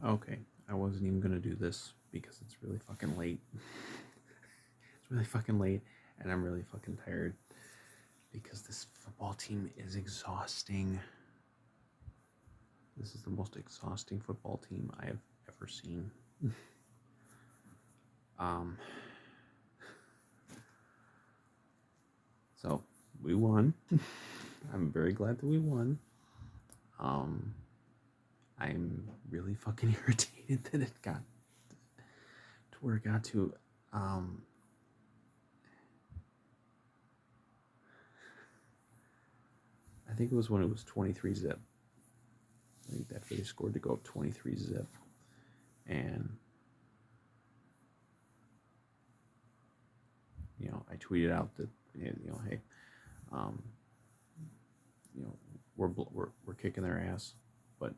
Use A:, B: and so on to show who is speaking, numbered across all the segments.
A: Okay, I wasn't even gonna do this because it's really fucking late. It's really fucking late, and I'm really fucking tired because this football team is exhausting. This is the most exhausting football team I have ever seen. um, so we won. I'm very glad that we won. Um, I'm really fucking irritated that it got to where it got to. Um, I think it was when it was 23 zip. I think that they scored to go up 23 zip. And, I tweeted out that, hey, um, we're kicking their ass, but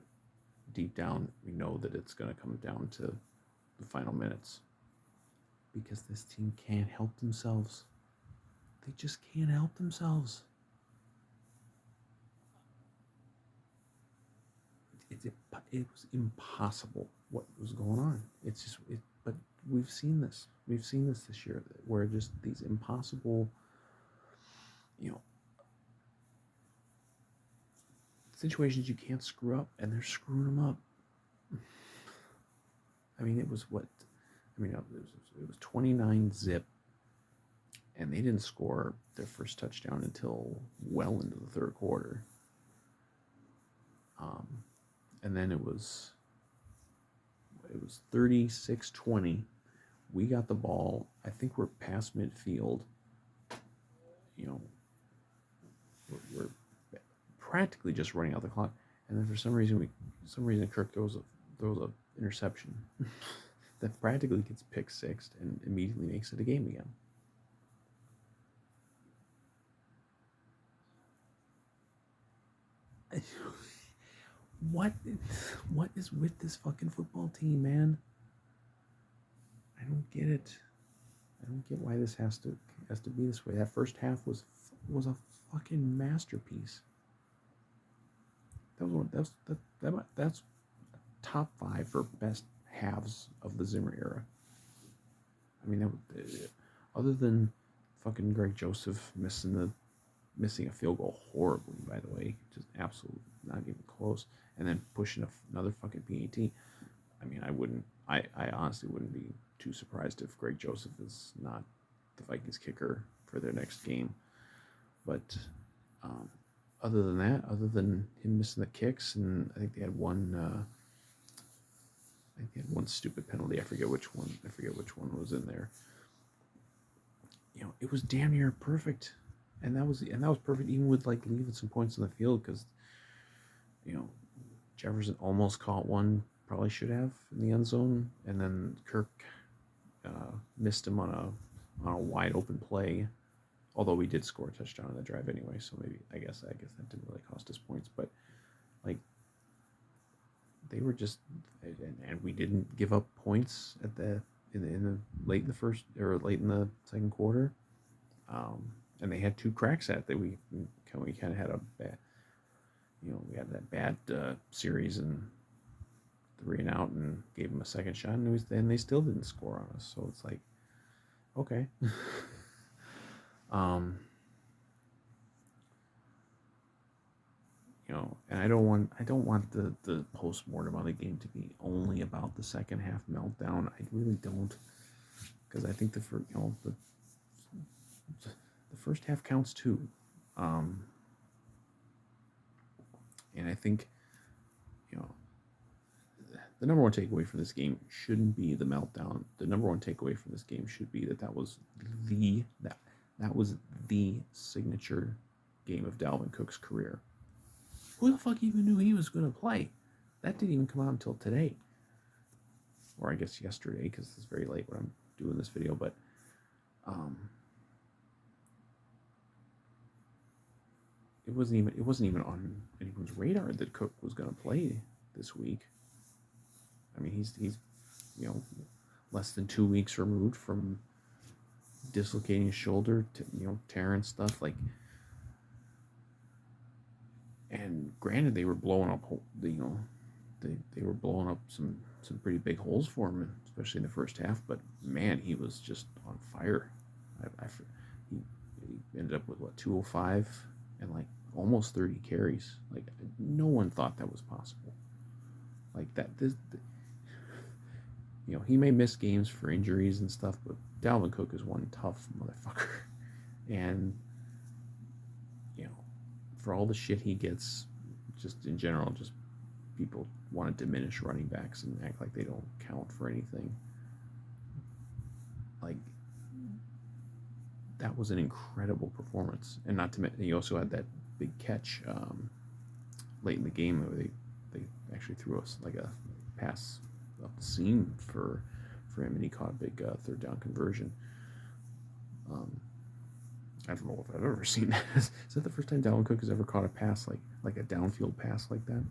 A: deep down, we know that it's going to come down to the final minutes because this team can't help themselves. They just can't help themselves. It was impossible what was going on. But we've seen this. We've seen this year, where just these impossible, you know, situations you can't screw up, and they're screwing them up. I mean, it was what? I mean, it was 29 zip, and they didn't score their first touchdown until well into the third quarter. And then it was 36-20. We got the ball. I think we're past midfield. We're practically just running out the clock, and then for some reason Kirk throws a interception that practically gets pick sixed and immediately makes it a game again. What is with this fucking football team, man? I don't get it. I don't get why this has to be this way. That first half was a fucking masterpiece. That's top 5 for best halves of the Zimmer era. I mean, other than fucking Greg Joseph missing a field goal horribly, by the way, just absolutely not even close, and then pushing another fucking PAT. I mean, I honestly wouldn't be too surprised if Greg Joseph is not the Vikings kicker for their next game. But other than that, other than him missing the kicks, and I think they had one. I think they had one stupid penalty. I forget which one was in there. It was damn near perfect, and that was perfect even with like leaving some points on the field because, Jefferson almost caught one, probably should have in the end zone, and then Kirk missed him on a wide open play. Although we did score a touchdown on the drive anyway, so maybe I guess that didn't really cost us points, but like they were just, and we didn't give up points at in the late in the first or late in the second quarter, and they had 2 cracks at that we kind of had a bad, we had that bad series and 3 and out and gave them a second shot, and they still didn't score on us. So it's like, okay. And I don't want the post-mortem on the game to be only about the second half meltdown. I really don't, because I think the first half counts too, and I think the number one takeaway from this game shouldn't be the meltdown. The number one takeaway from this game should be that was the signature game of Dalvin Cook's career. Who the fuck even knew he was going to play? That didn't even come out until today. Or I guess yesterday, because it's very late when I'm doing this video. But it wasn't even on anyone's radar that Cook was going to play this week. I mean, he's less than 2 weeks removed from dislocating his shoulder, tearing stuff like. And granted, they were blowing up, they were blowing up some pretty big holes for him, especially in the first half. But man, he was just on fire. He, he ended up with what 205 and like almost 30 carries. Like no one thought that was possible. Like that. He may miss games for injuries and stuff, but Dalvin Cook is one tough motherfucker. And for all the shit he gets, just in general, just people want to diminish running backs and act like they don't count for anything. Like that was an incredible performance, and not to mention he also had that big catch late in the game where they actually threw us like a pass up the seam for him, and he caught a big third down conversion. I don't know if I've ever seen that. Is that the first time Dalvin Cook has ever caught a pass like a downfield pass like that?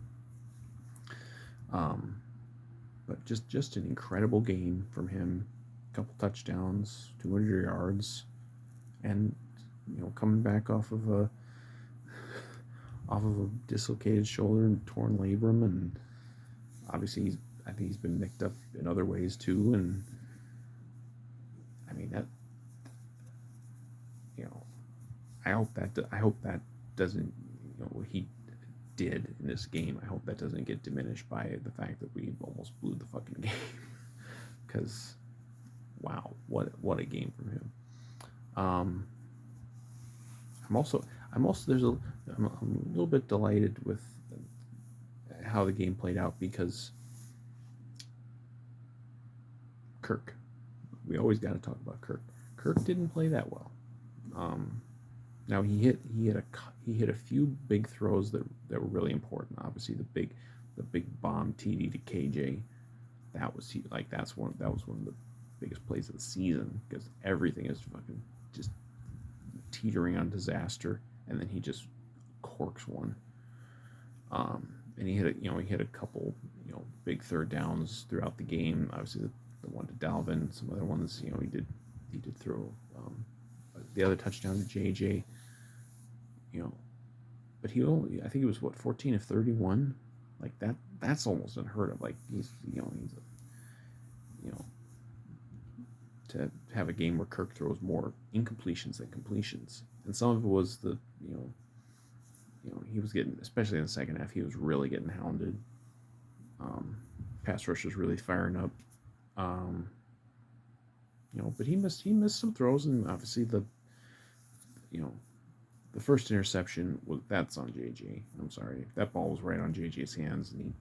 A: But just an incredible game from him. A couple touchdowns, 200 yards, and coming back off of a dislocated shoulder and torn labrum, and obviously I think he's been nicked up in other ways too. And I mean that. I hope that doesn't, what he did in this game, I hope that doesn't get diminished by the fact that we almost blew the fucking game. Because, wow, what a game from him. I'm a little bit delighted with how the game played out because Kirk. We always got to talk about Kirk. Kirk didn't play that well. Now he hit a few big throws that were really important. Obviously the big bomb TD to KJ, that was one of the biggest plays of the season because everything is fucking just teetering on disaster, and then he just corks one. And he hit a couple big third downs throughout the game. Obviously the one to Dalvin, some other ones he did throw. The other touchdown to JJ, but I think it was 14 of 31, like that's almost unheard of. Like he's to have a game where Kirk throws more incompletions than completions, and some of it was he was getting, especially in the second half, he was really getting hounded. Pass rush was really firing up. But he missed some throws, and obviously the first interception that's on JJ. I'm sorry, that ball was right on JJ's hands, and he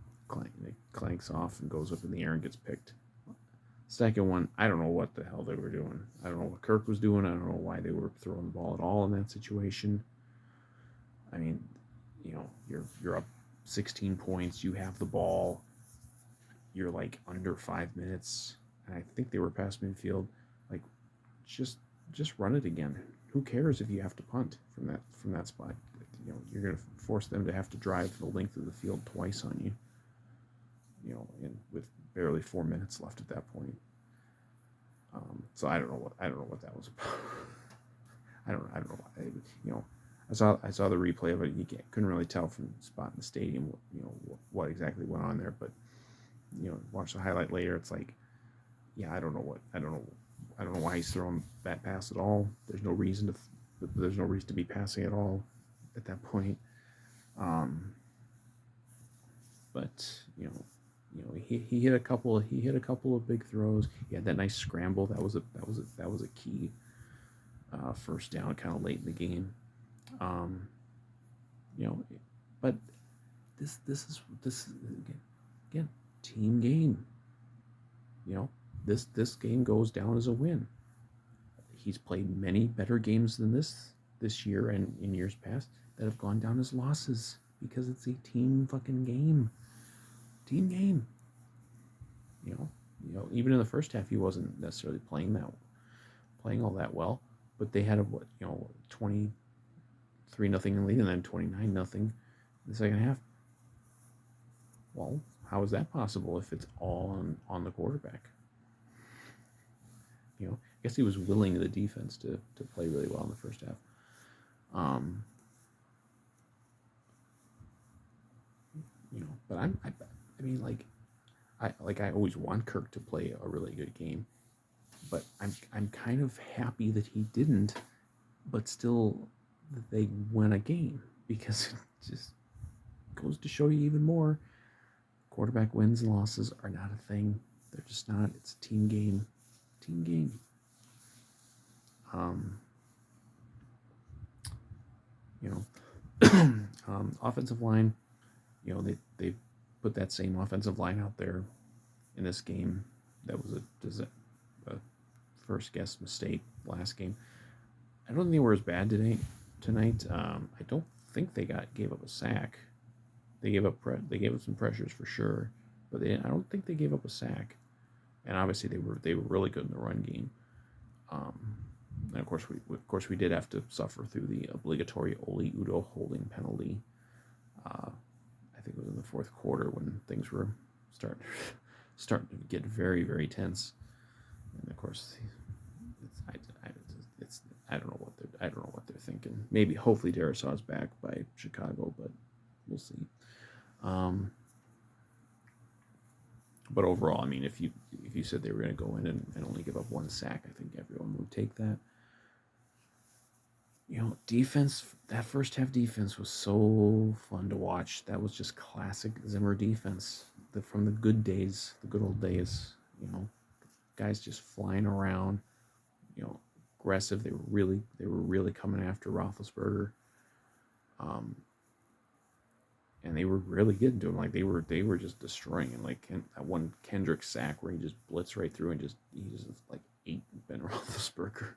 A: clanks off and goes up in the air and gets picked. Second one, I don't know what the hell they were doing. I don't know what Kirk was doing. I don't know why they were throwing the ball at all in that situation. I mean, you're up 16 points. You have the ball. You're like under 5 minutes, and I think they were past midfield. Like, just run it again. Who cares if you have to punt from that spot? You're going to force them to have to drive the length of the field twice on you. And with barely 4 minutes left at that point. So I don't know what that was about. I don't know why. I saw the replay of it. You couldn't really tell from the spot in the stadium, what exactly went on there. But watch the highlight later. It's like, yeah, I don't know why he's throwing that pass at all. There's no reason to be passing at all at that point. But he hit a couple of big throws. He had that nice scramble. That was a key first down kind of late in the game. But this is again team game. This game goes down as a win. He's played many better games than this year and in years past that have gone down as losses because it's a team fucking game. Team game. Even in the first half, he wasn't necessarily playing all that well, but they had a 23-0 lead and then 29-0 in the second half. Well, how is that possible if it's all on the quarterback? I guess he was willing the defense to play really well in the first half. But I mean, I always want Kirk to play a really good game, but I'm kind of happy that he didn't, but still they win a game because it just goes to show you even more. Quarterback wins and losses are not a thing. They're just not. It's a team game. Team game. Um, you know, offensive line. You know, they put that same offensive line out there in this game. That was a first guess mistake last game. I don't think they were as bad tonight. I don't think they gave up a sack. They gave up some pressures for sure, but they didn't. I don't think they gave up a sack. And obviously they were really good in the run game. And of course we did have to suffer through the obligatory Oli Udo holding penalty. I think it was in the fourth quarter when things were starting to get very, very tense. And of course, I don't know what they're thinking. Maybe hopefully Darrisaw's back by Chicago, but we'll see. But overall, I mean, if you said they were going to go in and only give up one sack, I think everyone would take that. You know, defense, that first half defense was so fun to watch. That was just classic Zimmer defense from the good days, the good old days. You know, guys just flying around, you know, aggressive. They were really coming after Roethlisberger. And they were really getting to him. Like they were just destroying him. Like that one Kendrick sack where he just blitzed right through and he just like ate Ben Roethlisberger.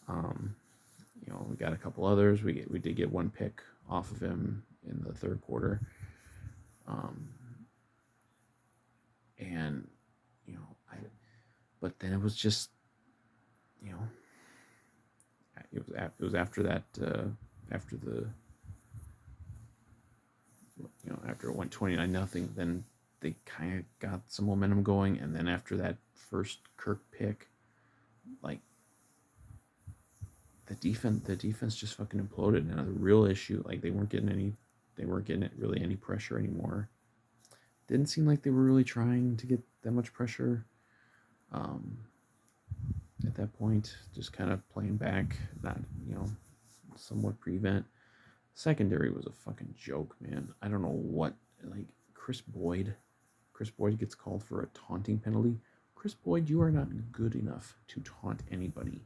A: You know, we got a couple others. We did get one pick off of him in the third quarter. And you know, but then it was just, you know, it was after that after the, you know, after it went 29-0, then they kind of got some momentum going, and then after that first Kirk pick, like the defense just fucking imploded. And the real issue, like they weren't getting really any pressure anymore. Didn't seem like they were really trying to get that much pressure. At that point, just kind of playing back, not, you know, somewhat prevent. Secondary was a fucking joke, man. I don't know what, like, Chris Boyd gets called for a taunting penalty. Chris Boyd, you are not good enough to taunt anybody.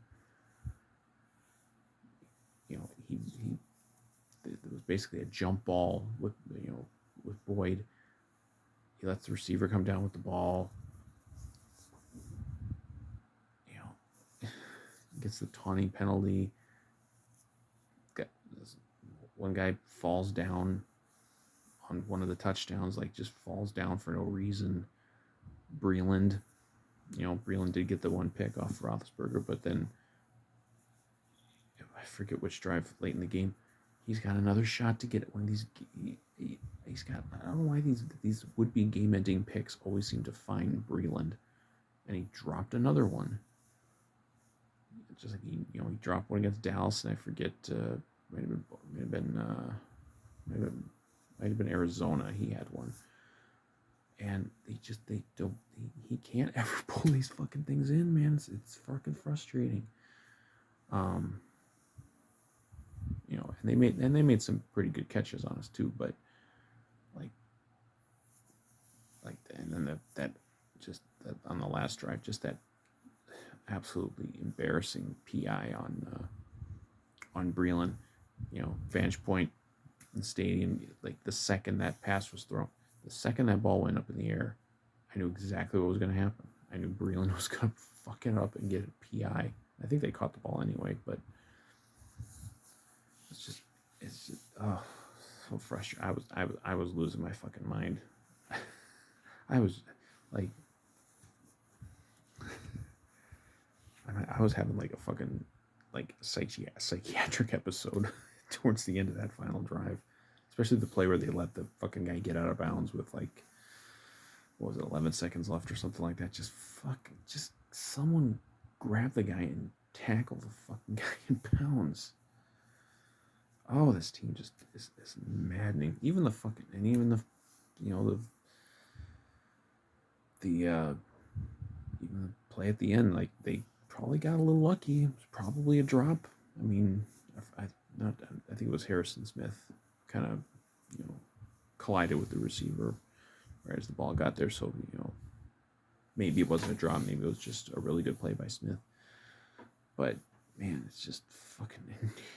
A: You know, it was basically a jump ball with Boyd. He lets the receiver come down with the ball. You know, gets the taunting penalty. One guy falls down on one of the touchdowns, like just falls down for no reason. Breland did get the one pick off Roethlisberger, but then I forget which drive late in the game, he's got another shot to get one of these. He's got, I don't know why these would-be game-ending picks always seem to find Breland, and he dropped another one. Just like he dropped one against Dallas, and I forget. Might have been Arizona. He had one, and he can't ever pull these fucking things in, man. It's fucking frustrating. You know, and they made some pretty good catches on us too, but and then that on the last drive, just that absolutely embarrassing PI on Breland. You know, vantage point in the stadium, like the second that pass was thrown, the second that ball went up in the air, I knew exactly what was going to happen. I knew Breland was going to fuck it up and get a PI. I think they caught the ball anyway, but it's just so frustrating. I was losing my fucking mind. I was like, I was having like a fucking like psychiatric episode towards the end of that final drive, especially the play where they let the fucking guy get out of bounds with like, what was it, 11 seconds left or something like that. Just someone grab the guy and tackle the fucking guy in bounds. Oh, this team just is maddening. Even the, you know, the even the play at the end, like they probably got a little lucky. It was probably a drop. I mean, not I think it was Harrison Smith kind of collided with the receiver right as the ball got there. So maybe it wasn't a drop. Maybe it was just a really good play by Smith. But man, it's just fucking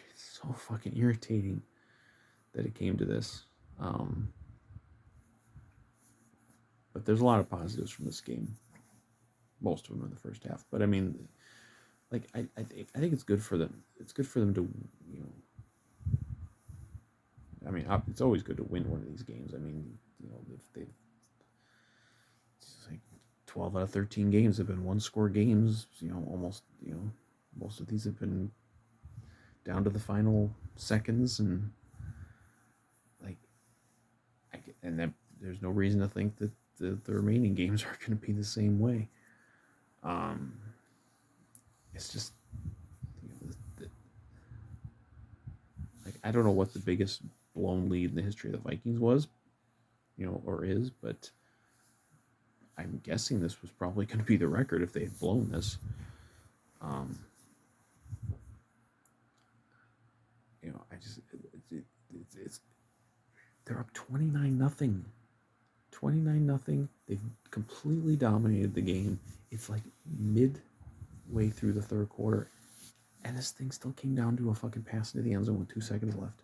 A: it's so fucking irritating that it came to this. But there's a lot of positives from this game. Most of them in the first half. But I mean, like I think it's good for them. It's good for them to I mean, it's always good to win one of these games. I mean, if they it's like 12 out of 13 games have been one-score games. Almost most of these have been down to the final seconds, and that there's no reason to think that the remaining games are going to be the same way. It's just like I don't know what the biggest blown lead in the history of the Vikings was, or is, but I'm guessing this was probably going to be the record if they had blown this. I just it's they're up 29-0. 29-0. They've completely dominated the game. It's like midway through the third quarter, and this thing still came down to a fucking pass into the end zone with 2 seconds left.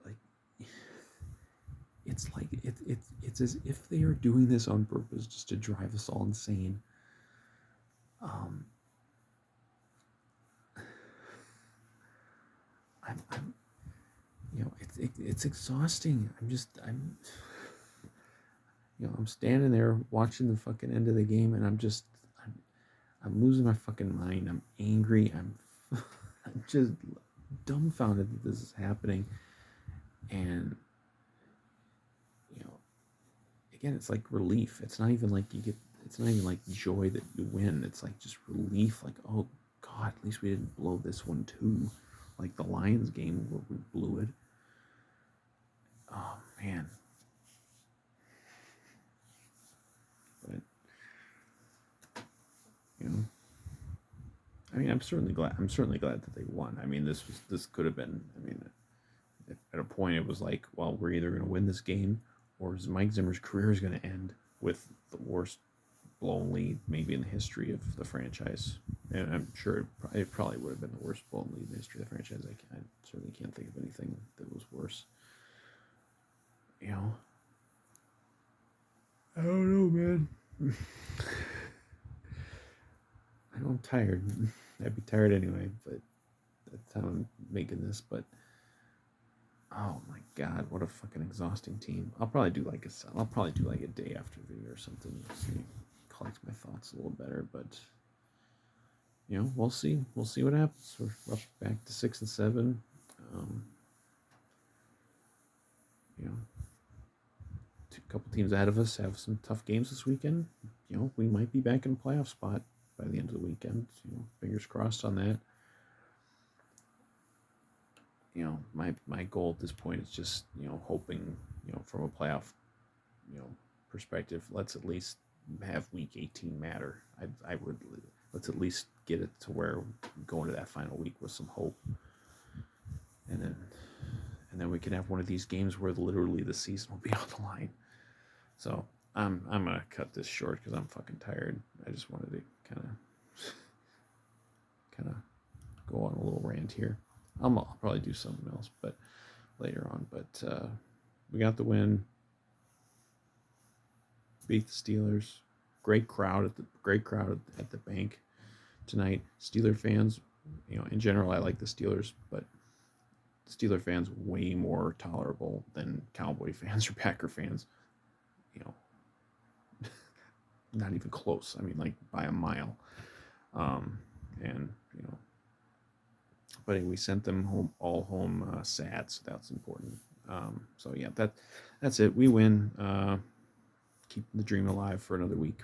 A: Like, it's as if they are doing this on purpose just to drive us all insane. It's exhausting. I'm standing there watching the fucking end of the game, and I'm losing my fucking mind. I'm angry. I'm just dumbfounded that this is happening. And again, it's like relief. It's not even like it's not even like joy that you win. It's like just relief. Like, oh God, at least we didn't blow this one too. Like the Lions game where we blew it. Oh man. But I mean, I'm certainly glad that they won. I mean, this could have been. I mean, at a point it was like, well, we're either going to win this game, or Mike Zimmer's career is going to end with the worst blown lead maybe in the history of the franchise. And I'm sure it probably would have been the worst blown lead in the history of the franchise. I certainly can't think of anything that was worse. I don't know, man. I know I'm tired. I'd be tired anyway, but that's how I'm making this. But oh my God, what a fucking exhausting team. I'll probably do like a day after video or something. Collect my thoughts a little better, but we'll see. We'll see what happens. We're up back to 6 and 7. A couple teams ahead of us have some tough games this weekend. We might be back in a playoff spot by the end of the weekend. Fingers crossed on that. My goal at this point is just hoping from a playoff perspective, let's at least have week 18 matter. Let's at least get it to where we go into that final week with some hope, and then we can have one of these games where literally the season will be on the line. So I'm gonna cut this short because I'm fucking tired. I just wanted to kind of go on a little rant here. I'll probably do something else, but later on. But we got the win. Beat the Steelers. Great crowd at the bank tonight. Steeler fans, in general, I like the Steelers, but Steeler fans way more tolerable than Cowboy fans or Packer fans. Not even close. I mean, like by a mile. But we sent them all home sad, so that's important. So yeah, that's it. We win. Keep the dream alive for another week.